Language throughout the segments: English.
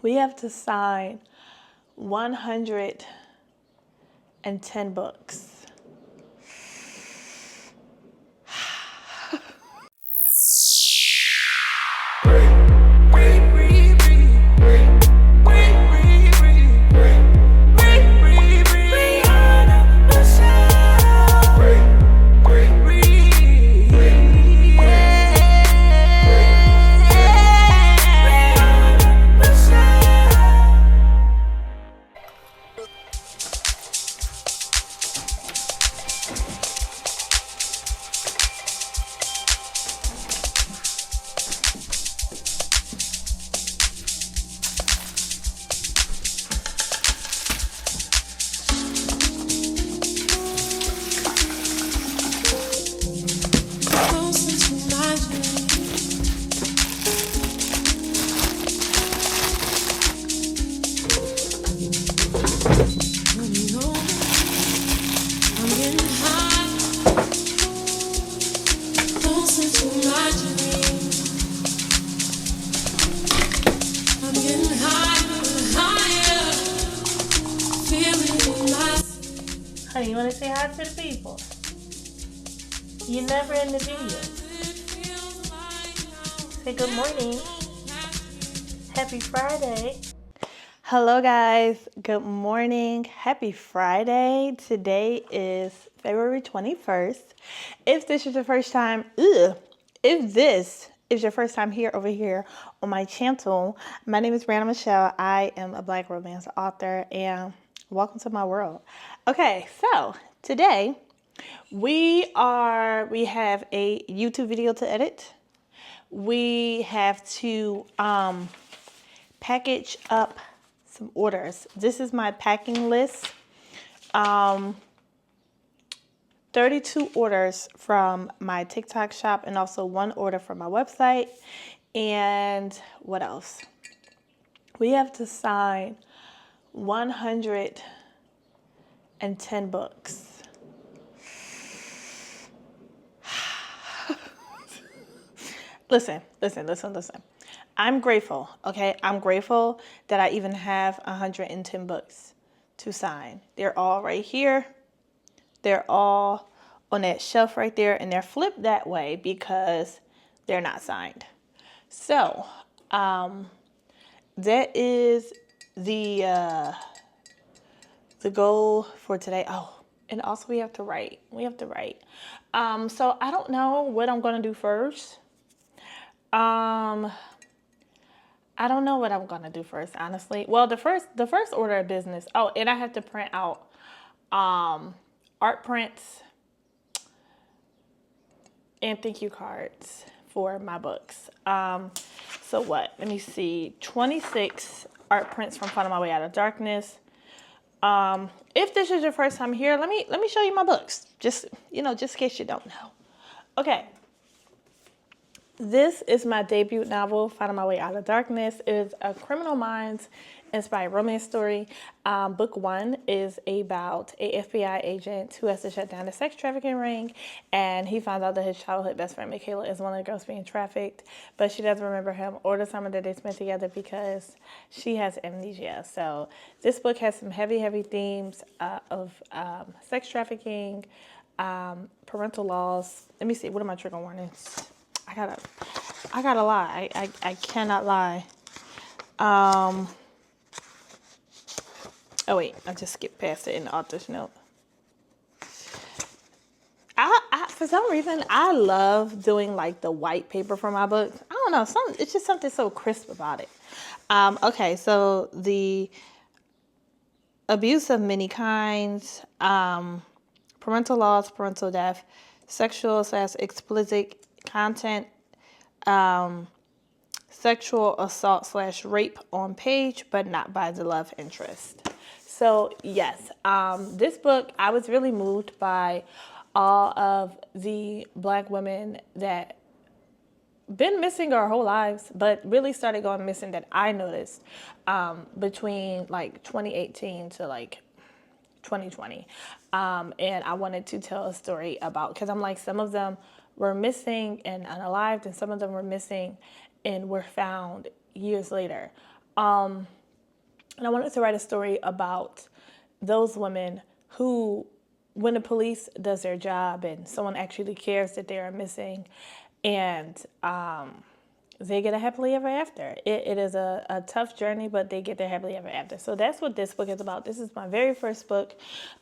We have to sign 110 books. Honey, you want to say hi to the people? You're never in the video. Say good morning. Happy Friday. Hello guys, good morning. Happy Friday. Today is February 21st. If this is your first time, if this is your first time over here on my channel, my name is Briyanna Michelle. I am a Black romance author and welcome to my world. Okay, so today we have a YouTube video to edit. We have to package up some orders. This is my packing list. 32 orders from my TikTok shop and also 1 order from my website. And what else? We have to sign 110 books. Listen. I'm grateful, okay? I'm grateful that I even have 110 books to sign. They're all right here. They're all on that shelf right there, and they're flipped that way because they're not signed. So, that is the goal for today. Oh, and also we have to write. So I don't know what I'm going to do first. I don't know what I'm going to do first, honestly. Well, the first order of business. Oh, and I have to print out art prints and thank you cards for my books. So what? Let me see. 26 art prints from Finding My Way Out of Darkness. If this is your first time here, let me show you my books. Just in case you don't know. Okay. This is my debut novel, Finding My Way Out of Darkness. It is a Criminal Minds inspired romance story. Book 1 is about a FBI agent who has to shut down a sex trafficking ring, and he finds out that his childhood best friend Michaela is one of the girls being trafficked, but she doesn't remember him or the summer that they spent together because she has amnesia. So this book has some heavy themes of sex trafficking, parental laws. Let me see, what are my trigger warnings? I gotta lie. I cannot lie. Oh wait, I just skipped past it in the author's note. I for some reason I love doing like the white paper for my books. I don't know, it's just something so crisp about it. Okay, so the abuse of many kinds, parental loss, parental death, sexual/explicit content, sexual assault /rape on page, but not by the love interest. So yes, this book, I was really moved by all of the Black women that been missing our whole lives, but really started going missing that I noticed between like 2018 to like 2020. And I wanted to tell a story about, because I'm like, some of them were missing and unalived, and some of them were missing and were found years later. And I wanted to write a story about those women who, when the police does their job and someone actually cares that they are missing, and they get a happily ever after. It is a tough journey, but they get their happily ever after. So that's what this book is about. This is my very first book.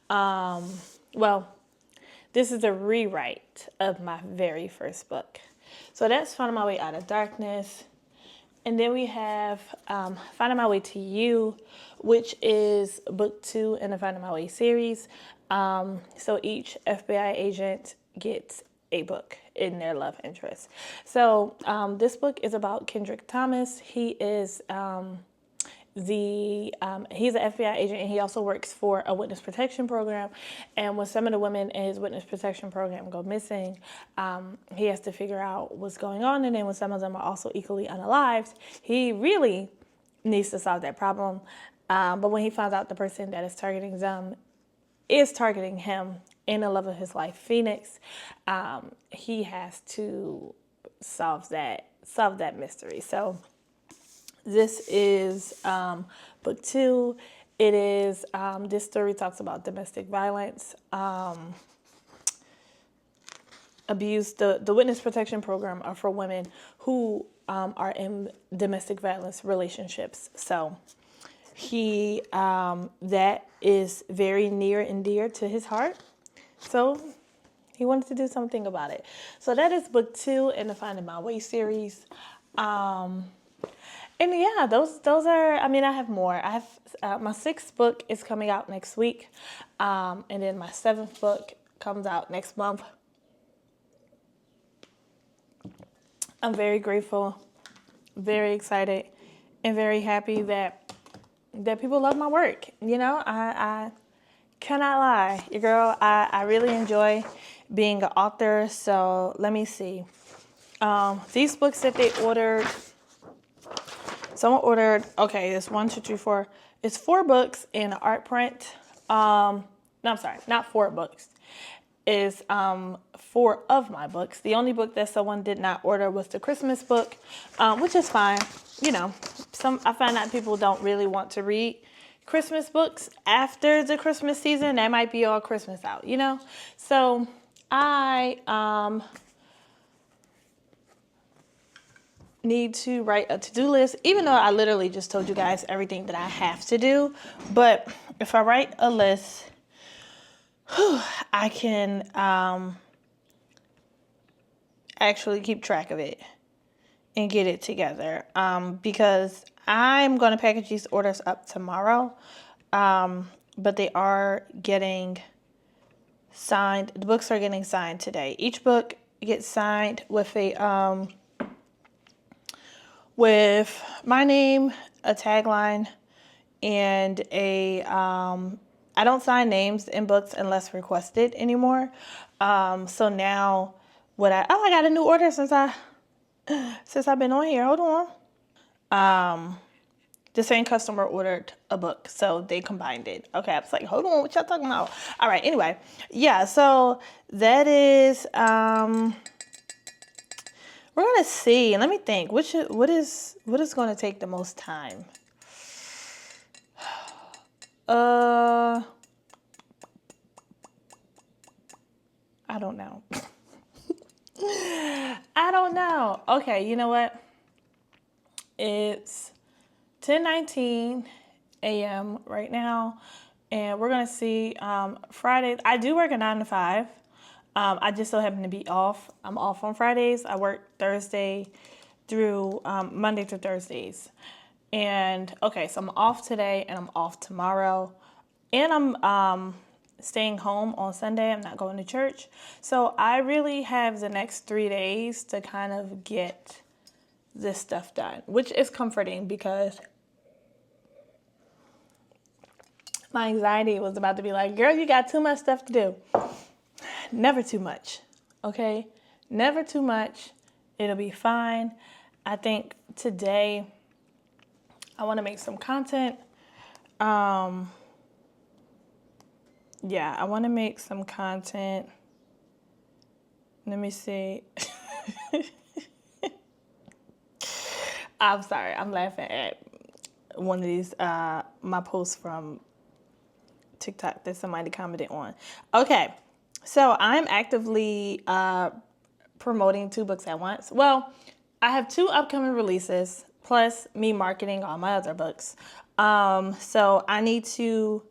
Well, this is a rewrite of my very first book. So that's Finding My Way Out of Darkness. And then we have Finding My Way to You, which is book 2 in the Finding My Way series. So each FBI agent gets a book in their love interest. So this book is about Kendrick Thomas. He is he's an FBI agent, and he also works for a witness protection program. And when some of the women in his witness protection program go missing, he has to figure out what's going on. And then when some of them are also equally unalived, he really needs to solve that problem. But when he finds out the person that is targeting them is targeting him in the love of his life, Phoenix, he has to solve that mystery. So this is book 2. It is, this story talks about domestic violence, abuse. The witness protection program are for women who are in domestic violence relationships. So he, that is very near and dear to his heart. So he wanted to do something about it. So that is book 2 in the Finding My Way series. And yeah, those are, I mean, I have more. I have, my 6th book is coming out next week. And then my 7th book comes out next month. I'm very grateful, very excited, and very happy that people love my work. You know, I cannot lie. Your girl, I really enjoy being an author. So let me see. These books that they ordered, someone ordered, okay, it's 1, 2, 3, 4. It's 4 books in an art print. No, I'm sorry, not 4 books. It's 4 of my books. The only book that someone did not order was the Christmas book, which is fine. You know, I find that people don't really want to read Christmas books after the Christmas season. That might be all Christmas out, you know? So I need to write a to-do list, even though I literally just told you guys everything that I have to do. But if I write a list, I can actually keep track of it and get it together, because I'm going to package these orders up tomorrow, but they are getting signed. The books are getting signed today. Each book gets signed with a with my name, a tagline, and a I don't sign names in books unless requested anymore. So now I got a new order since I've been on here. Hold on. The same customer ordered a book, so they combined it. Okay, I was like, hold on, what y'all talking about? All right, anyway. Yeah, so that is we're gonna see. Let me think. What is gonna take the most time? I don't know. I don't know. Okay, you know what? It's 10:19 a.m. right now, and we're gonna see Fridays. I do work a 9 to 5. I just so happen to be off. I'm off on Fridays. I work Thursday through Monday through Thursdays. And okay, so I'm off today and I'm off tomorrow. And I'm staying home on Sunday. I'm not going to church. So I really have the next 3 days to kind of get this stuff done, which is comforting because my anxiety was about to be like, girl, you got too much stuff to do. Never too much, okay? Never too much. It'll be fine. I think today I want to make some content. Yeah, I want to make some content. Let me see. I'm sorry. I'm laughing at one of these, my posts from TikTok that somebody commented on. Okay, so I'm actively promoting 2 books at once. Well, I have 2 upcoming releases, plus me marketing all my other books. So I need to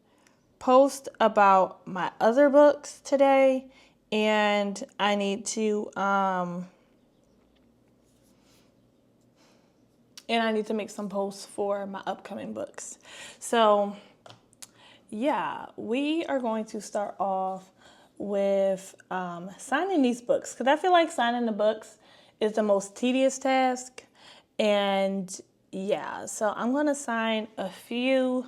post about my other books today, and I need to make some posts for my upcoming books. So yeah, we are going to start off with signing these books, because I feel like signing the books is the most tedious task. And yeah, so I'm going to sign a few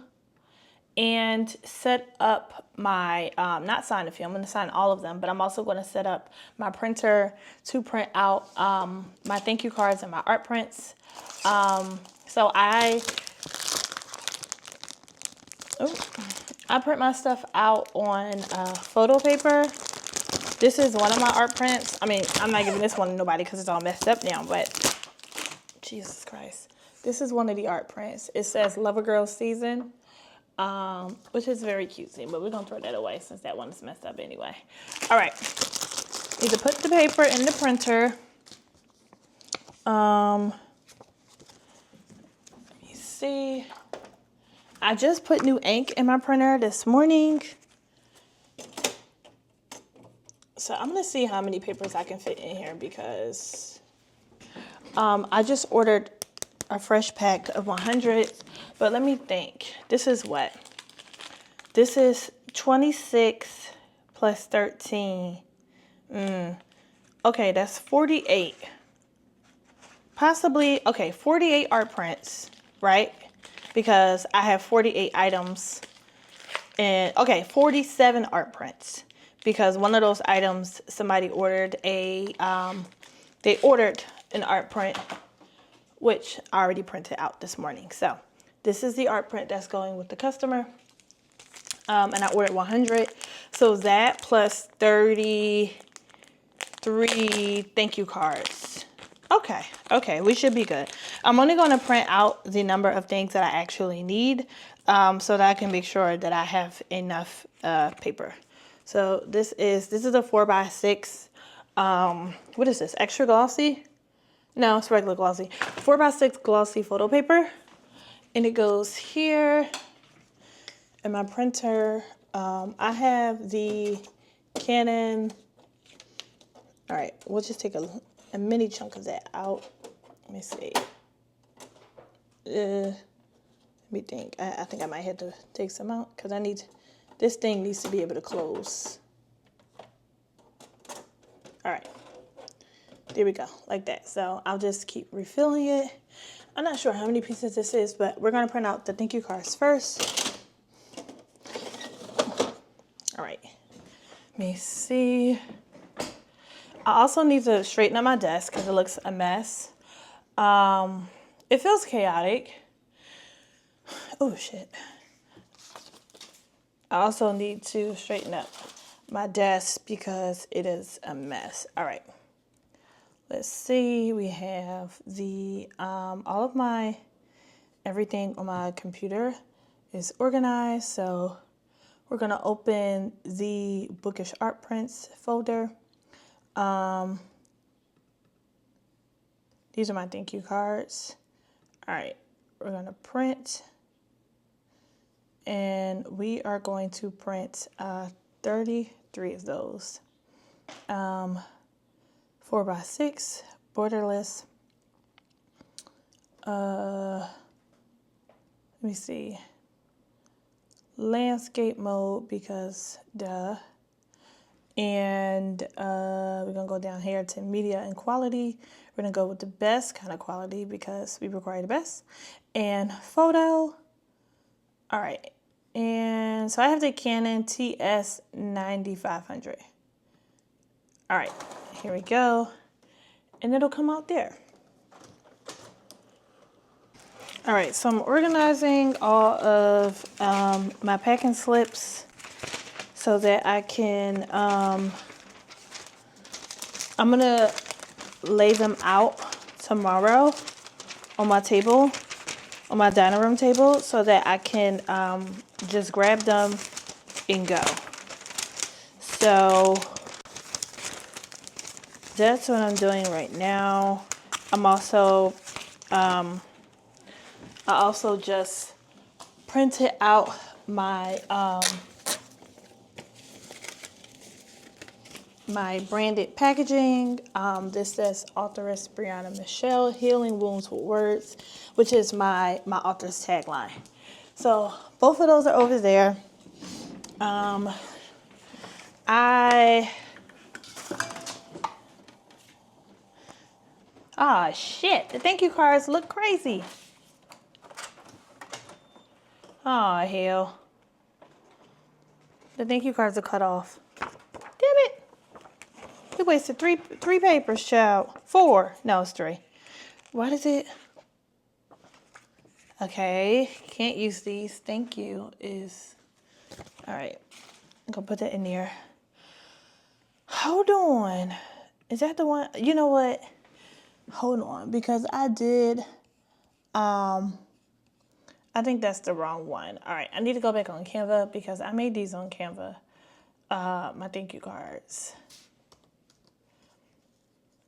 and set up my, not sign a few, I'm going to sign all of them, but I'm also going to set up my printer to print out my thank you cards and my art prints. So I print my stuff out on photo paper. This is one of my art prints. I mean, I'm not giving this one to nobody because it's all messed up now, but Jesus Christ. This is one of the art prints. It says Lover Girl Season, which is very cutesy, but we're going to throw that away since that one is messed up anyway. All right. Need to put the paper in the printer. Let me see. I just put new ink in my printer this morning. So I'm going to see how many papers I can fit in here, because I just ordered a fresh pack of 100. But let me think. This is what? This is 26 plus 13. Okay, that's 48. Possibly, okay, 48 art prints, right? Because I have 48 items. And, okay, 47 art prints. Because one of those items, somebody ordered they ordered an art print, which I already printed out this morning. So this is the art print that's going with the customer. And I ordered 100. So that plus 33 thank you cards. Okay, we should be good. I'm only going to print out the number of things that I actually need, so that I can make sure that I have enough paper. So this is a 4x6. What is this? Extra glossy? No, it's regular glossy. 4x6 glossy photo paper, and it goes here. And my printer, I have the Canon. All right, we'll just take a mini chunk of that out. Let me see. Let me think. I think I might have to take some out, because this thing needs to be able to close. All right. There we go, like that. So I'll just keep refilling it. I'm not sure how many pieces this is, but we're going to print out the thank you cards first. All right. Let me see. I also need to straighten up my desk because it looks a mess. It feels chaotic. Oh, shit. I also need to straighten up my desk because it is a mess. All right. Let's see. We have the, all of my, everything on my computer is organized. So we're going to open the bookish art prints folder. These are my thank you cards. All right, we're going to print, and we are going to print 33 of those. 4x6 borderless. Let me see. Landscape mode, because duh. And we're going to go down here to media and quality. We're going to go with the best kind of quality because we require the best. And photo. All right. And so I have the Canon TS9500. All right. Here we go. And it'll come out there. All right. So I'm organizing all of my packing slips, so that I can, I'm going to lay them out tomorrow on my table on my dining room table so that I can just grab them and go. So that's what I'm doing right now. I'm also, I also just printed out my my branded packaging. This says authoress Briyanna Michelle, Healing Wounds with Words, which is my author's tagline. So both of those are over there. Shit, the thank you cards look crazy. Oh, hell. The thank you cards are cut off. Damn it. We wasted three papers, child. 4. No, it's 3. What is it? Okay, can't use these. Thank you is... All right, I'm gonna put that in there. Hold on. Is that the one? You know what? Hold on, because I did... I think that's the wrong one. All right, I need to go back on Canva because I made these on Canva. My thank you cards.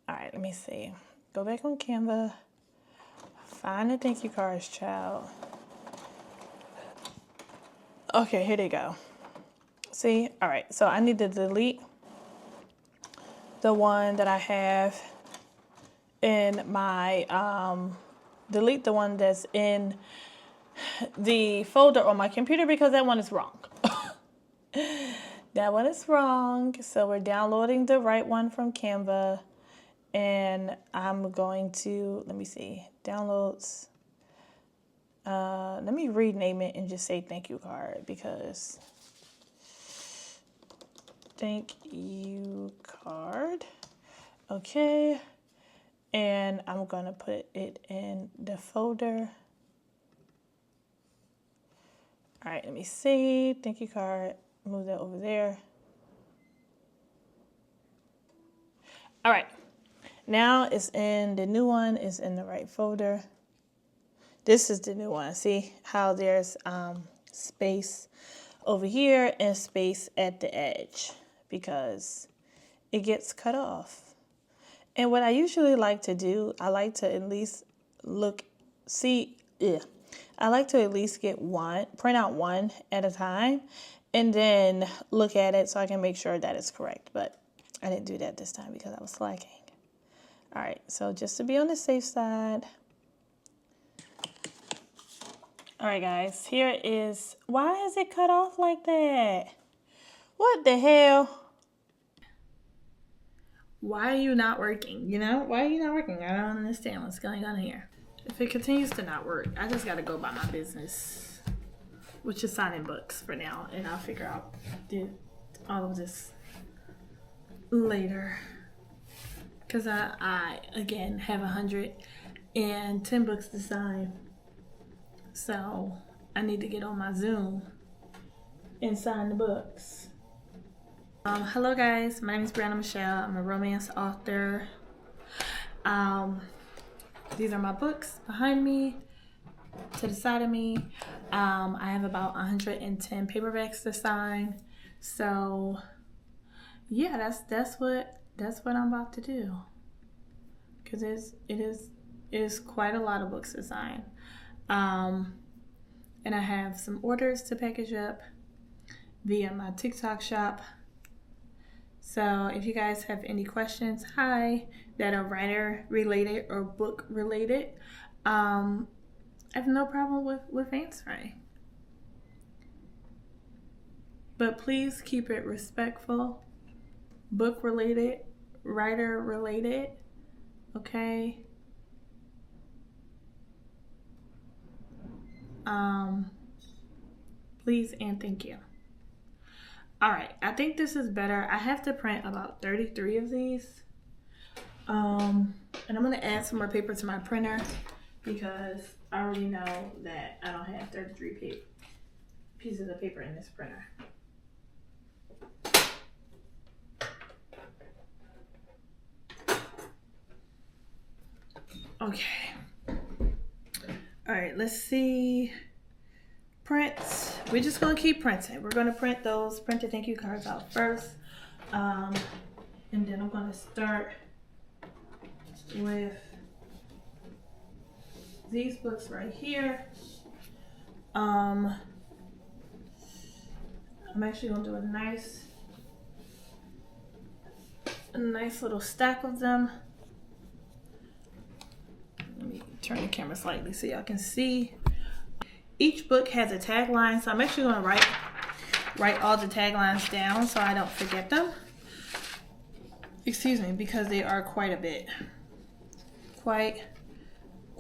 All right, let me see. Go back on Canva. Find the thank you cards, child. Okay, here they go. See? All right, so I need to delete the one that I have in my, delete the one that's in the folder on my computer because that one is wrong. That one is wrong. So we're downloading the right one from Canva. And I'm going to, let me see, downloads. Let me rename it and just say thank you card because thank you card. Okay. And I'm going to put it in the folder. All right, let me see. Thank you card. Move that over there. All right. Now it's in the new one. It's in the right folder. This is the new one. See how there's space over here and space at the edge because it gets cut off. And what I usually like to do, I like to at least I like to at least get one, print out one at a time, and then look at it so I can make sure that it's correct. But I didn't do that this time because I was slacking. All right, so just to be on the safe side. All right, guys, here is, why is it cut off like that? What the hell? Why are you not working? You know, why are you not working? I don't understand what's going on here. If it continues to not work, I just got to go by my business, which is signing books for now, and I'll figure out all of this later. Because I, again, have 110 books to sign. So I need to get on my Zoom and sign the books. Hello guys, my name is Briyanna Michelle. I'm a romance author. These are my books behind me, to the side of me. I have about 110 paperbacks to sign. So yeah, that's what I'm about to do. Because it is quite a lot of books to sign. And I have some orders to package up via my TikTok shop. So if you guys have any questions, that are writer related or book related, I have no problem with answering. But please keep it respectful, book related, writer related, okay? Please and thank you. All right, I think this is better. I have to print about 33 of these. And I'm gonna add some more paper to my printer because I already know that I don't have 33 pieces of paper in this printer. Okay. All right, let's see. Prints. We're just gonna keep printing. We're gonna print those printed thank you cards out first. And then I'm gonna start with these books right here. I'm actually gonna do a nice little stack of them. Let me turn the camera slightly so y'all can see. Each book has a tagline, so I'm actually gonna write all the taglines down so I don't forget them. Excuse me, because they are quite a bit. Quite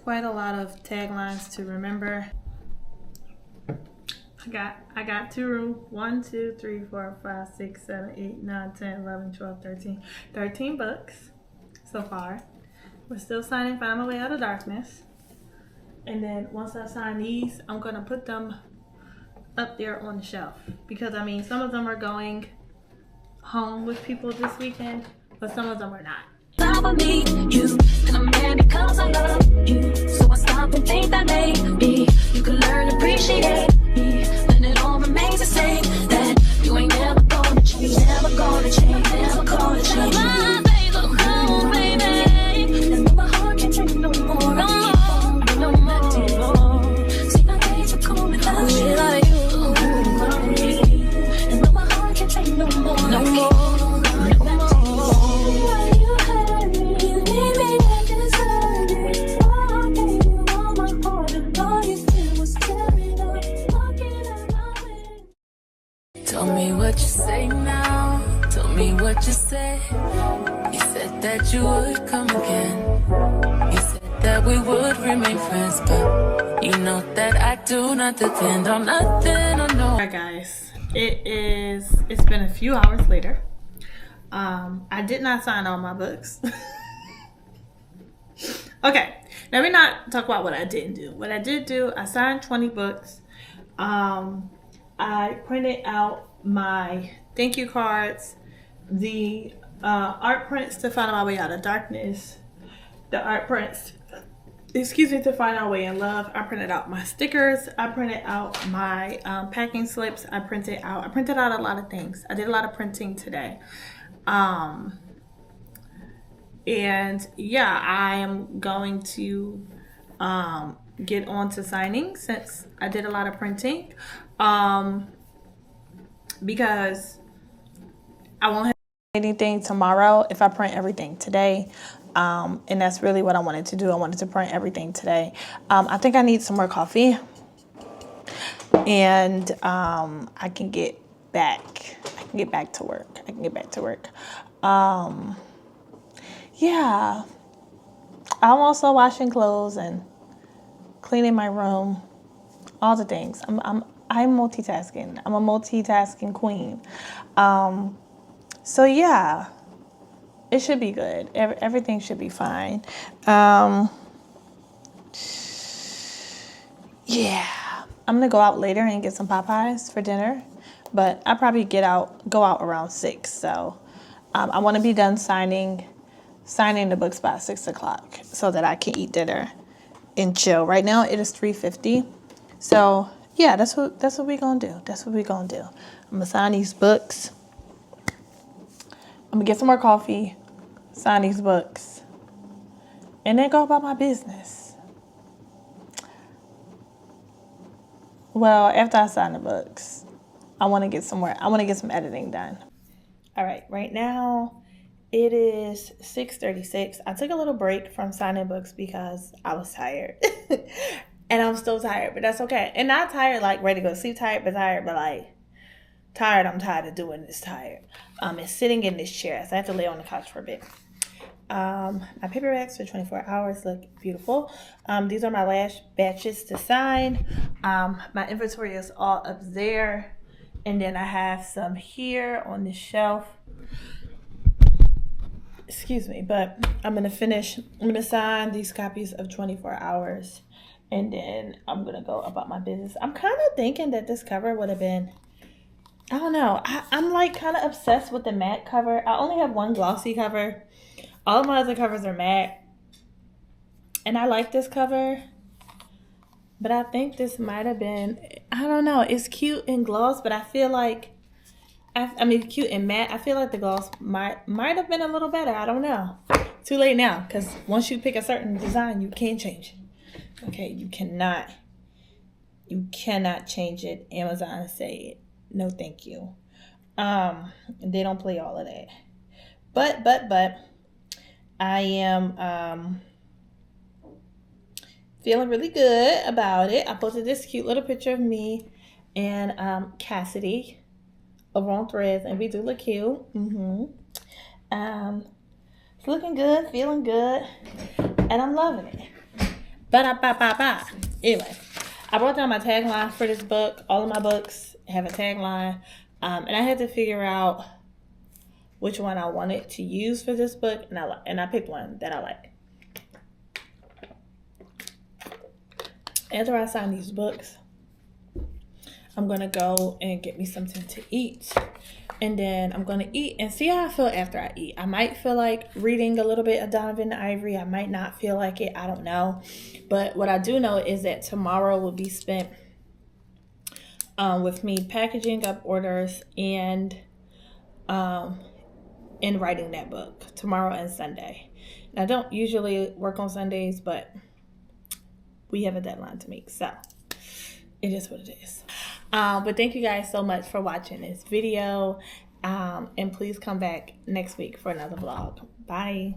a lot of taglines to remember. I got 1, 2, 3, 4, 5, 6, 7, 8, 9, 10, 11, 12, 13. 13 books so far. We're still signing Find My Way Out of Darkness. And then once I sign these, I'm gonna put them up there on the shelf. Because I mean, some of them are going home with people this weekend, but some of them are not. Love me, you, and I'm mad because I love you. So I stop and think that maybe you can learn to appreciate me. When it all remains the same, that you ain't never gonna change, never gonna change, never gonna change. My days are cold, baby, and my heart can't take no more. No more. See, my days are cold without you. And my heart can't take no more. No more. Tell me what you say now. Tell me what you said. You said that you would come again. You said that we would remain friends, but you know that I do not depend on nothing or no. Alright guys, it's been a few hours later. I did not sign all my books. Okay, let me not talk about what I didn't do. What I did do, I signed 20 books. I printed out my thank you cards, the art prints to Find My Way Out of Darkness, the art prints, to Find Our Way in Love. I printed out my stickers. I printed out my packing slips. I printed out a lot of things. I did a lot of printing today. And yeah, I am going to get on to signing since I did a lot of printing. Because I won't have anything tomorrow if I print everything today. And that's really what I wanted to do. I wanted to print everything today. I think I need some more coffee. And I can get back to work. Yeah. I'm also washing clothes and cleaning my room. All the things. I'm multitasking. I'm a multitasking queen. So yeah, it should be good. Everything should be fine. Yeah, I'm gonna go out later and get some Popeyes for dinner, but I probably go out around 6. So I want to be done signing the books by 6 o'clock so that I can eat dinner and chill. Right now it is 3:50. So yeah, that's what we gonna do. I'm gonna sign these books. I'm gonna get some more coffee, sign these books, and then go about my business. Well, after I sign the books, I want to get some editing done. All right, right now it is 6:36. I took a little break from signing books because I was tired. And I'm still tired, but that's okay. And not tired like ready to go to sleep, tired, but like tired. I'm tired of doing this tired. And sitting in this chair. So I have to lay on the couch for a bit. My paperbacks for 24 hours look beautiful. These are my last batches to sign. My inventory is all up there. And then I have some here on the shelf. Excuse me, but I'm going to sign these copies of 24 hours. And then I'm going to go about my business. I'm kind of thinking that this cover would have been, I don't know. I'm like kind of obsessed with the matte cover. I only have one glossy cover. All of my other covers are matte. And I like this cover. But I think this might have been, I don't know, it's cute in gloss, but I feel like, I mean, cute and matte. I feel like the gloss might have been a little better. I don't know. Too late now, because once you pick a certain design, you can't change it. Okay, you cannot change it. Amazon say no thank you. They don't play all of that. But I am feeling really good about it. I posted this cute little picture of me and Cassidy over on Threads, and we do look cute. It's looking good, feeling good, and I'm loving it. Ba-da-ba-ba-ba. Anyway, I brought down my tagline for this book. All of my books have a tagline, and I had to figure out which one I wanted to use for this book, and I picked one that I like. After I sign these books, I'm going to go and get me something to eat. And then I'm going to eat and see how I feel after I eat. I might feel like reading a little bit of Donovan Ivory. I might not feel like it. I don't know. But what I do know is that tomorrow will be spent with me packaging up orders and writing that book. Tomorrow and Sunday. Now, I don't usually work on Sundays, but we have a deadline to meet. So it is what it is. But thank you guys so much for watching this video. And please come back next week for another vlog. Bye.